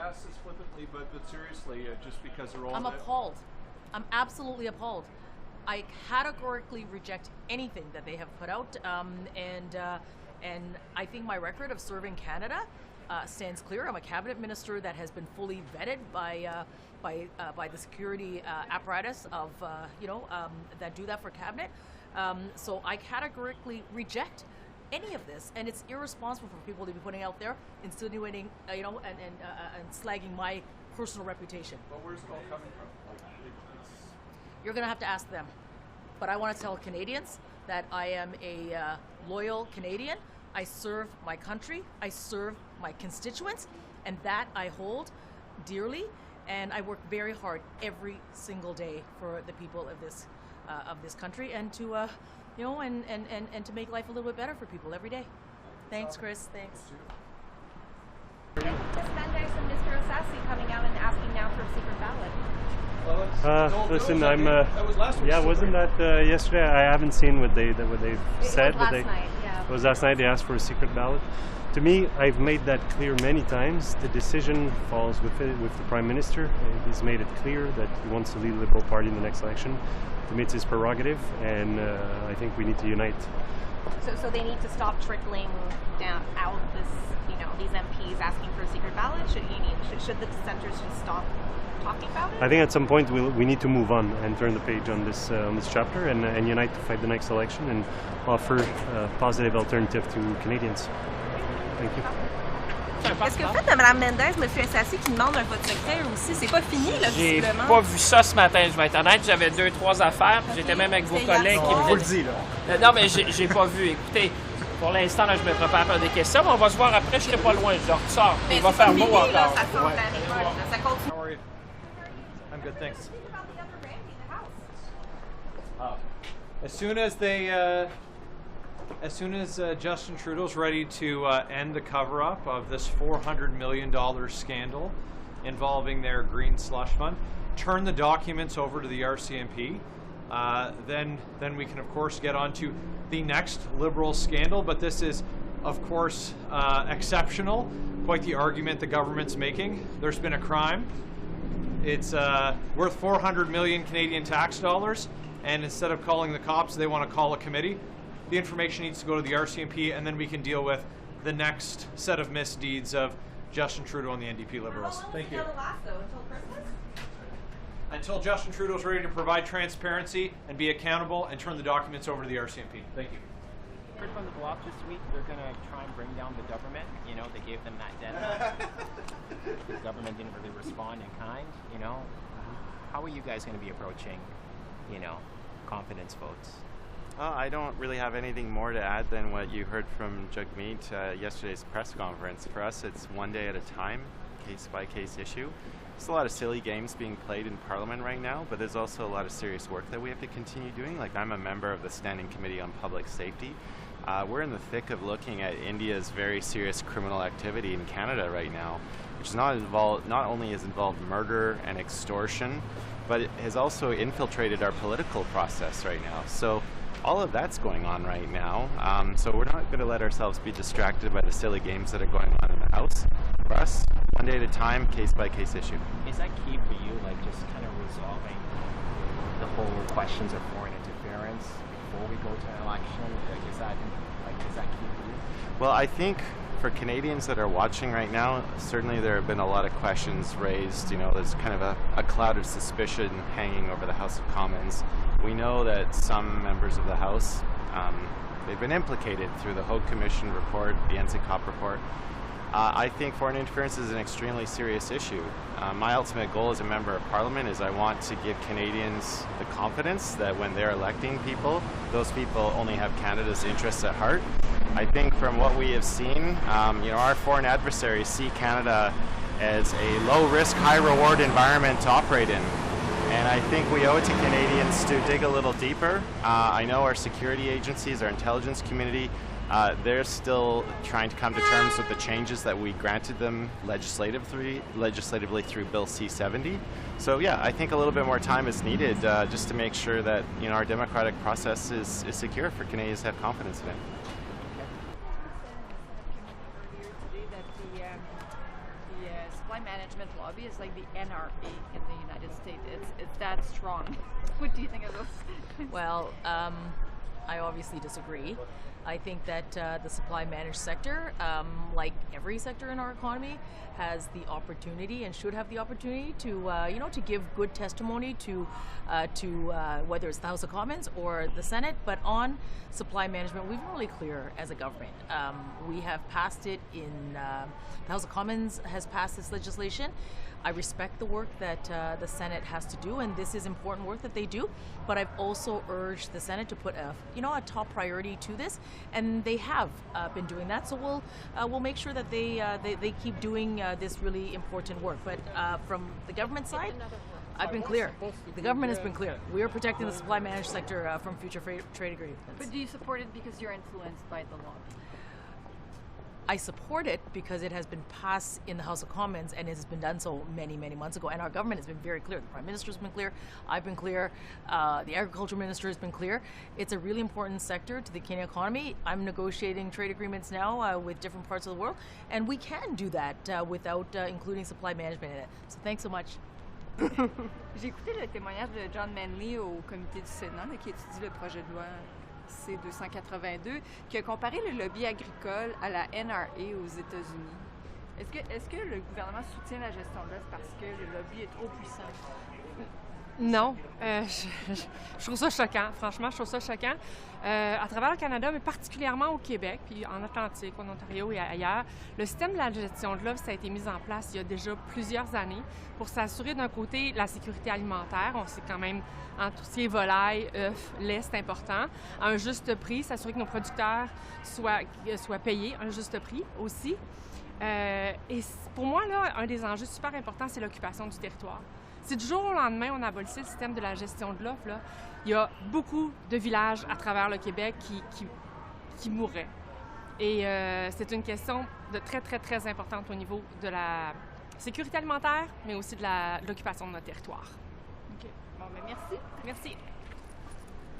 ask this flippantly, but seriously, just because they're all... I'm appalled. I'm absolutely appalled. I categorically reject anything that they have put out, and I think my record of serving Canada stands clear. I'm a cabinet minister that has been fully vetted by the security apparatus of that do that for cabinet. So I categorically reject any of this, and it's irresponsible for people to be putting out there, insinuating, and slagging my personal reputation. But where's it all coming from? You're going to have to ask them. But I want to tell Canadians that I am a loyal Canadian. I serve my country. I serve my constituents, and that I hold dearly. And I work very hard every single day for the people of this country, and to and to make life a little bit better for people every day. Thanks, Chris. Thanks. Ms. Mendes and Mr. Osasi coming out and asking now for a secret ballot. Listen, wasn't that yesterday? I haven't seen what they've said. It was last night, yeah. It was last night. They asked for a secret ballot. To me, I've made that clear many times. The decision falls with the Prime Minister. He's made it clear that he wants to lead the Liberal Party in the next election. To me, it's his prerogative, and I think we need to unite. So they need to stop trickling down out these MPs asking for a secret ballot. Should the dissenters just stop talking about it? I think at some point we need to move on and turn the page on this chapter and unite to fight the next election and offer a positive alternative to Canadians. Thank you. Est-ce que vous faites de Mme Mendes, M. Osasi qui demande un vote secret aussi? C'est pas fini, là, J'ai visiblement. pas vu ça ce matin, je vais être honnête. J'avais 2-3 affaires, puis j'étais même avec vos collègues qui On vous le dit, là. Non, mais j'ai pas vu. Écoutez, pour l'instant, là, je me prépare à faire des questions, mais on va se voir après. Je serai pas loin. Je ressors. Il va faire beau encore. Là, ça sort de la révolte, là. Ça continue. How are you? I'm good, thanks. As soon as Justin Trudeau's ready to end the cover-up of this $400 million scandal involving their green slush fund, turn the documents over to the RCMP, then we can of course get on to the next Liberal scandal. But this is of course exceptional. Quite the argument the government's making. There's been a crime. It's worth 400 million Canadian tax dollars, and instead of calling the cops, they want to call a committee. The information needs to go to the RCMP, and then we can deal with the next set of misdeeds of Justin Trudeau and the NDP Liberals. Thank you. How long will it last, though? Until Christmas? Until Justin Trudeau's ready to provide transparency and be accountable and turn the documents over to the RCMP. Thank you. Heard from the Bloc this week, they're going to try and bring down the government. You know, they gave them that deadline. The government didn't really respond in kind, you know. How are you guys going to be approaching, confidence votes? I don't really have anything more to add than what you heard from Jagmeet yesterday's press conference. For us, it's one day at a time, case-by-case issue. There's a lot of silly games being played in Parliament right now, but there's also a lot of serious work that we have to continue doing. Like, I'm a member of the Standing Committee on Public Safety. We're in the thick of looking at India's very serious criminal activity in Canada right now, which not only has involved murder and extortion, but it has also infiltrated our political process right now. So all of that's going on right now. So we're not going to let ourselves be distracted by the silly games that are going on in the House. For us, one day at a time, case-by-case issue. Is that key for you, just kind of resolving the whole questions of foreign interference before we go to an election? Is that key for you? Well, I think for Canadians that are watching right now, certainly there have been a lot of questions raised. There's kind of a cloud of suspicion hanging over the House of Commons. We know that some members of the House, they've been implicated through the Hogue Commission report, the NCCOP report. I think foreign interference is an extremely serious issue. My ultimate goal as a member of Parliament is I want to give Canadians the confidence that when they're electing people, those people only have Canada's interests at heart. I think from what we have seen, our foreign adversaries see Canada as a low-risk, high-reward environment to operate in. And I think we owe it to Canadians to dig a little deeper. I know our security agencies, our intelligence community, they're still trying to come to terms with the changes that we granted them legislatively through Bill C-70. So yeah, I think a little bit more time is needed just to make sure that our democratic process is secure for Canadians to have confidence in it. supply management lobby is like the NRA in the United States. It's that strong. What do you think of this? Well, I obviously disagree. I think that the supply managed sector, like every sector in our economy, has the opportunity and should have the opportunity to, to give good testimony to whether it's the House of Commons or the Senate. But on supply management, we've been really clear as a government. We have passed it in the House of Commons has passed this legislation. I respect the work that the Senate has to do, and this is important work that they do. But I've also urged the Senate to put a top priority to this, and they have been doing that. So we'll make sure that they keep doing this really important work. But from the government side, I've been clear. The government has been clear. We are protecting the supply managed sector from future trade agreements. But do you support it because you're influenced by the law? I support it because it has been passed in the House of Commons and it has been done so many, many months ago. And our government has been very clear. The Prime Minister has been clear. I've been clear. The Agriculture Minister has been clear. It's a really important sector to the Canadian economy. I'm negotiating trade agreements now with different parts of the world, and we can do that without including supply management in it. So thanks so much. J'ai écouté le témoignage de John Manley au comité du Sénat qui étudie le projet de loi C-282, qui a comparé le lobby agricole à la NRA aux États-Unis. Est-ce que le gouvernement soutient la gestion de l'offre parce que le lobby est trop puissant? Non, je trouve ça choquant. Franchement, je trouve ça choquant. À travers le Canada, mais particulièrement au Québec, puis en Atlantique, en Ontario et ailleurs, le système de la gestion de l'offre, ça a été mis en place il y a déjà plusieurs années pour s'assurer d'un côté la sécurité alimentaire. On sait quand même, en tout ce qui est volaille, œufs, lait, c'est important. À un juste prix, s'assurer que nos producteurs soient payés à un juste prix aussi. Et pour moi, là, un des enjeux super importants, c'est l'occupation du territoire. Si du jour au lendemain, on abolissait le système de la gestion de l'offre, il y a beaucoup de villages à travers le Québec qui mourraient. Et c'est une question de très, très, très importante au niveau de la sécurité alimentaire, mais aussi de l'occupation de notre territoire. OK. Bon, mais merci. Merci.